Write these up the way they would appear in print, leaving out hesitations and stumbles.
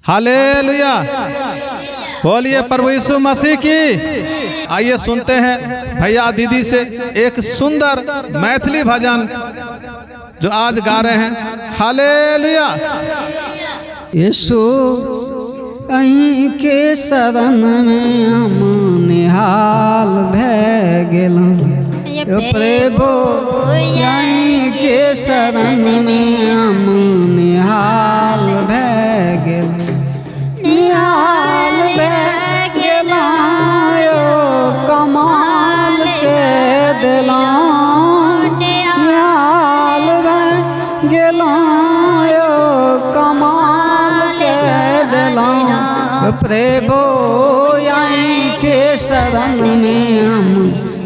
Hallelujah, बोलिए प्रभु यीशु मसीह की। आइए सुनते हैं भैया दीदी से एक सुंदर मैथिली भजन जो आज गा रहे हैं। हालेलुया। यीशु अहीं के शरण में हम निहाल भै गेलहुँ, प्रभु अहीं के शरण में हम निहाल भै गेलहुँ, निहाल भै गेलहुँ यो कमाल के देलहुँ, निहाल भै गेलहुँ यो कमाल के देलहुँ, प्रभु अहीं के शरण में हम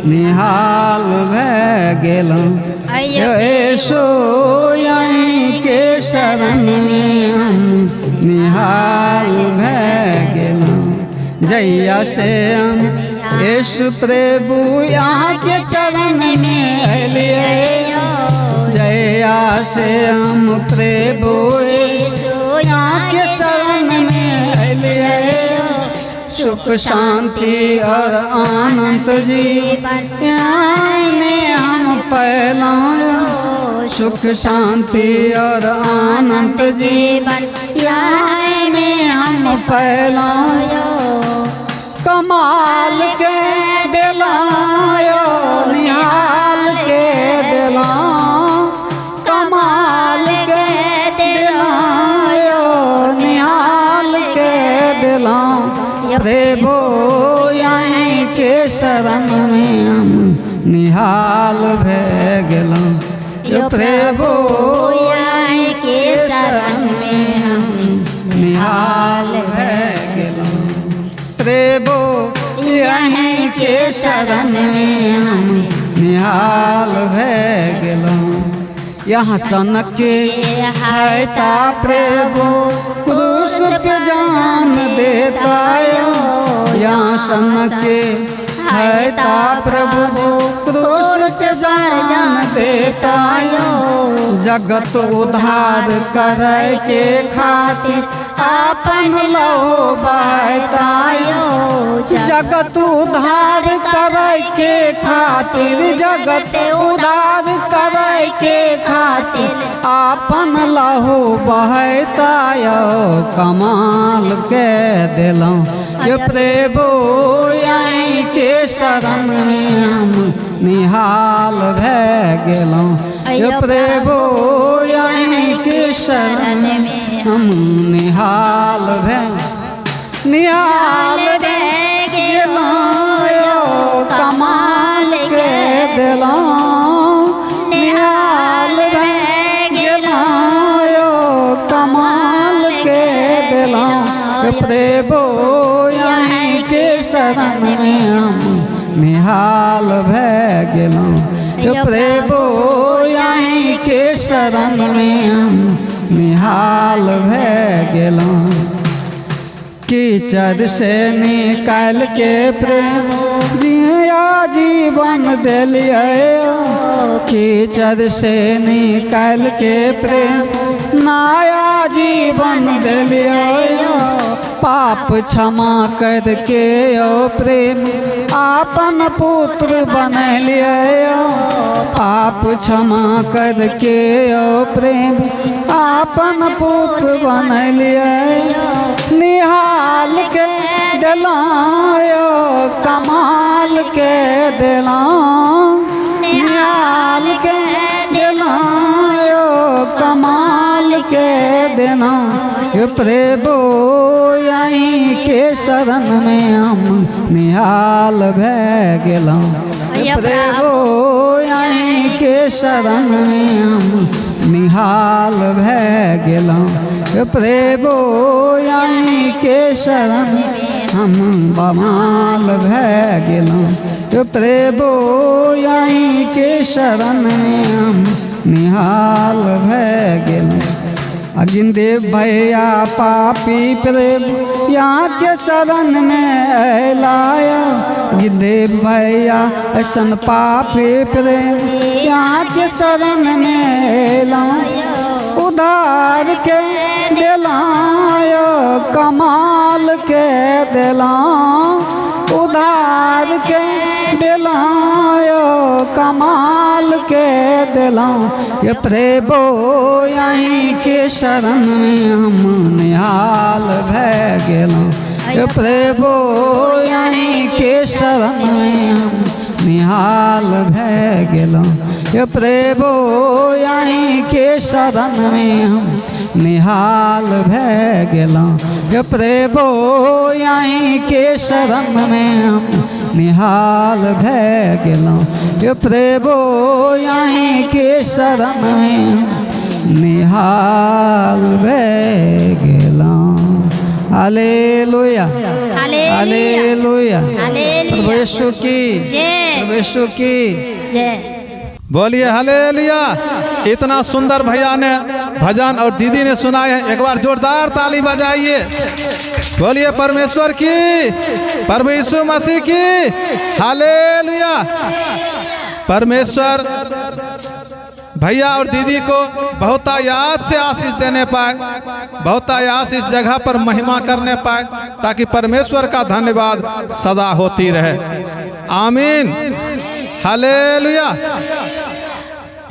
निहाल भै गेलहुँ, यीशु अहीं के शरण में हम निहाल भै गेलहुँ। जहिया से हम यीशु प्रभु यहाँ के चरण में अलिए, जहिया से हम प्रभु यहाँ के चरण में अलिए, सुख शांति और आनंद जीवन में हम पहलाए, सुख शांति और आनंद जीवन में हम पहलाए, कमाल के दिलायो निहाल के दिलाओ, कमाल के दिलायो निहाल के दिलाओ, प्रभु अहीं के शरण में हम निहाल भै गेलहुँ, प्रभु अहीं के शरण में हम निहाल भै गेलहुँ, प्रभु अहीं के शरण में हम निहाल भै गेलहुँ। यहाँ सन के है ता प्रभु क्रूस पे जान देता यो, यहाँ सन के है ता प्रभु क्रूस पे जान देता यो, जगत उद्धार करे के खातिर आपन लहू बहता यो, जगत उद्धार करे के खातिर, जगत उद्धार करे के खातिर आपन लहू बहता यो, कमाल के दिलहुँ ये प्रभु अहीं के शरण में हम निहाल भै गेलहुँ, ये प्रभु अहीं के शरण में हम निहाल भै गेलहुँ यो कमाल के दिलहुँ, निहाल भै गेलहुँ यो कमाल के दिलहुँ, प्रभु अहीं के शरण में हम निहाल भै गेलहुँ, प्रभु अहीं के शरण में हम निहाल भै गेलहुँ। कीचड़ से निकाल के प्रेम जिया जीवन दिलिए, कीचड़ से निकाल के प्रेम नया जीवन दिलिए, पाप क्षमा करके ओ प्रेम आपन पुत्र बनलिए, पाप क्षमा करके ओ प्रेम आपन पुत्र बनलिए, निहाल के दिलहुँ यो कमाल के दिलहुँ, निहाल के दिलहुँ यो कमाल के दिलहुँ, ये प्रभु अहीं के शरण में हम निहाल भै गेलहुँ, प्रभु अहीं के शरण में हम निहाल भै गेलहुँ, प्रभु अहीं के शरण हम बमाल भै गेलहुँ, प्रभु अहीं के शरण में हम निहाल भै गेलहुँ। अगिनदेव भैया पापी प्रभु यहाँ के शरण में लाया, गिनदेव भैया ऐसन पापी प्रेम यहाँ के शरण में लाया, उधार के दिलायो गेलौं ये प्रभु यहीं के शरण में हम निहाल भय गेलौं ये प्रभु यहीं के शरण में हम निहाल भय गेलौं ये प्रभु यहीं के शरण में हम निहाल भय गेलौं ये प्रभु यहीं के शरण में हम निहाल भय गेलौं ये प्रभु यहीं के शरण में हम निहाल भय गेलौं। हालेलुया हालेलुया प्रभु यीशु की प्रभु यीशु की जय। बोलिए हालेलुया। इतना सुंदर भैया ने भजन और दीदी ने सुनाए हैं, एक बार जोरदार ताली बजाइए। बोलिए परमेश्वर की, प्रभु यीशु मसीह की हालेलुया। परमेश्वर भैया और दीदी को बहुतायात से आशीष देने पाए, बहुतायात इस जगह पर महिमा करने पाए, ताकि परमेश्वर का धन्यवाद सदा होती रहे। आमीन हालेलुया।